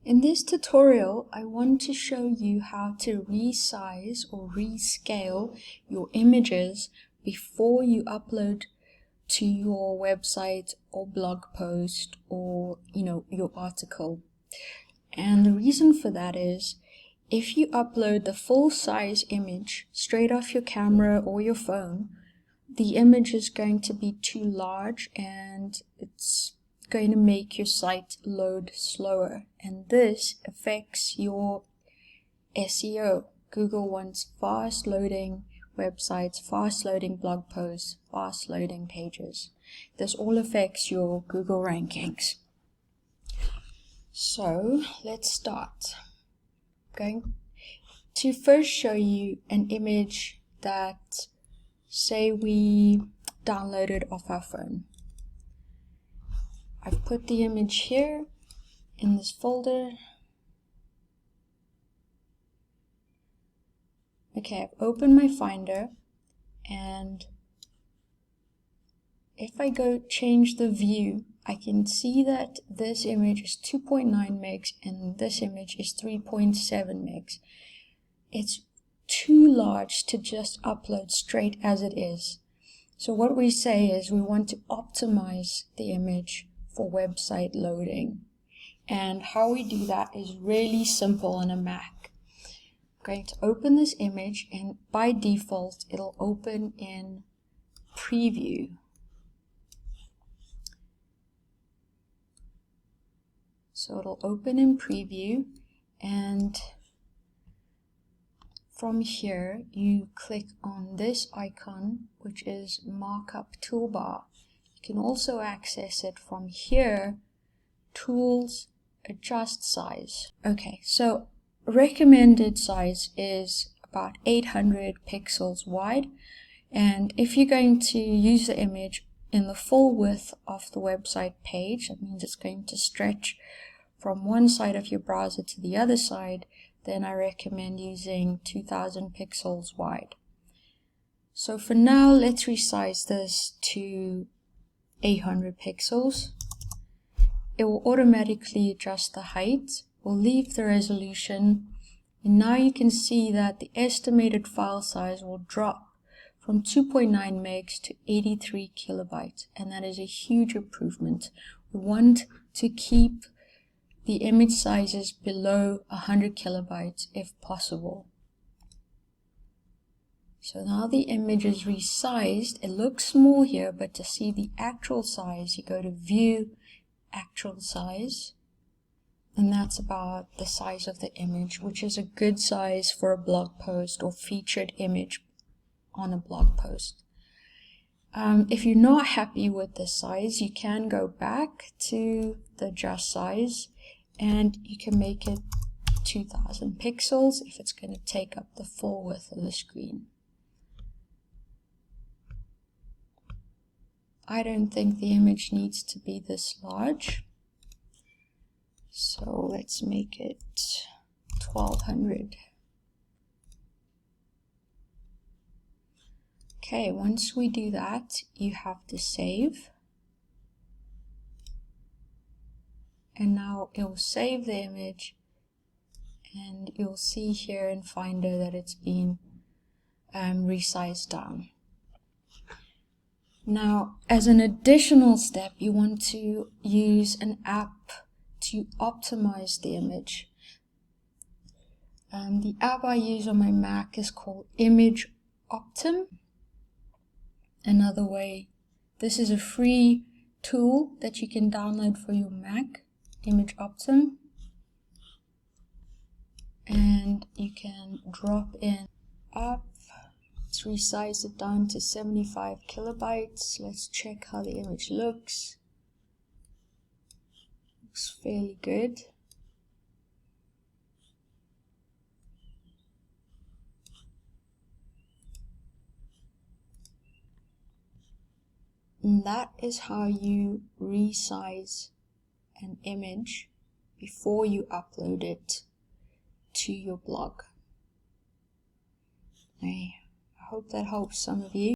In this tutorial, I want to show you how to resize or rescale your images before you upload to your website or blog post or your article. And the reason for that is if you upload the full size image straight off your camera or your phone, the image is going to be too large and it's going to make your site load slower, and this affects your SEO. Google wants fast loading websites, fast loading blog posts, fast loading pages. This all affects your Google rankings. So let's start. I'm going to first show you an image that, say, we downloaded off our phone. I've put the image here in this folder. Okay, I've opened my Finder, and if I go change the view, I can see that this image is 2.9 megs and this image is 3.7 megs. It's too large to just upload straight as it is. So what we say is we want to optimize the image for website loading. And how we do that is really simple on a Mac. I'm going to open this image, and by default it'll open in preview. So it'll open in preview, and from here you click on this icon, which is markup toolbar. You can also access it from here, tools, adjust size. Okay, so recommended size is about 800 pixels wide, and if you're going to use the image in the full width of the website page, that means it's going to stretch from one side of your browser to the other side, then I recommend using 2000 pixels wide. So for now, let's resize this to 800 pixels. It will automatically adjust the height. We'll leave the resolution, and now you can see that the estimated file size will drop from 2.9 megs to 83 kilobytes, and that is a huge improvement. We want to keep the image sizes below 100 kilobytes if possible. So now the image is resized. It looks small here, but to see the actual size, you go to View, Actual Size, and that's about the size of the image, which is a good size for a blog post or featured image on a blog post. If you're not happy with the size, you can go back to the adjust size, and you can make it 2000 pixels if it's going to take up the full width of the screen. I don't think the image needs to be this large, so let's make it 1200. Okay, once we do that, you have to save. And now it will save the image, and you'll see here in Finder that it's been resized down. Now, as an additional step, you want to use an app to optimize the image. The app I use on my Mac is called ImageOptim. Another way, this is a free tool that you can download for your Mac, ImageOptim, and you can drop in app. Let's resize it down to 75 kilobytes. Let's check how the image looks. Looks fairly good. And that is how you resize an image before you upload it to your blog. I hope that helps some of you.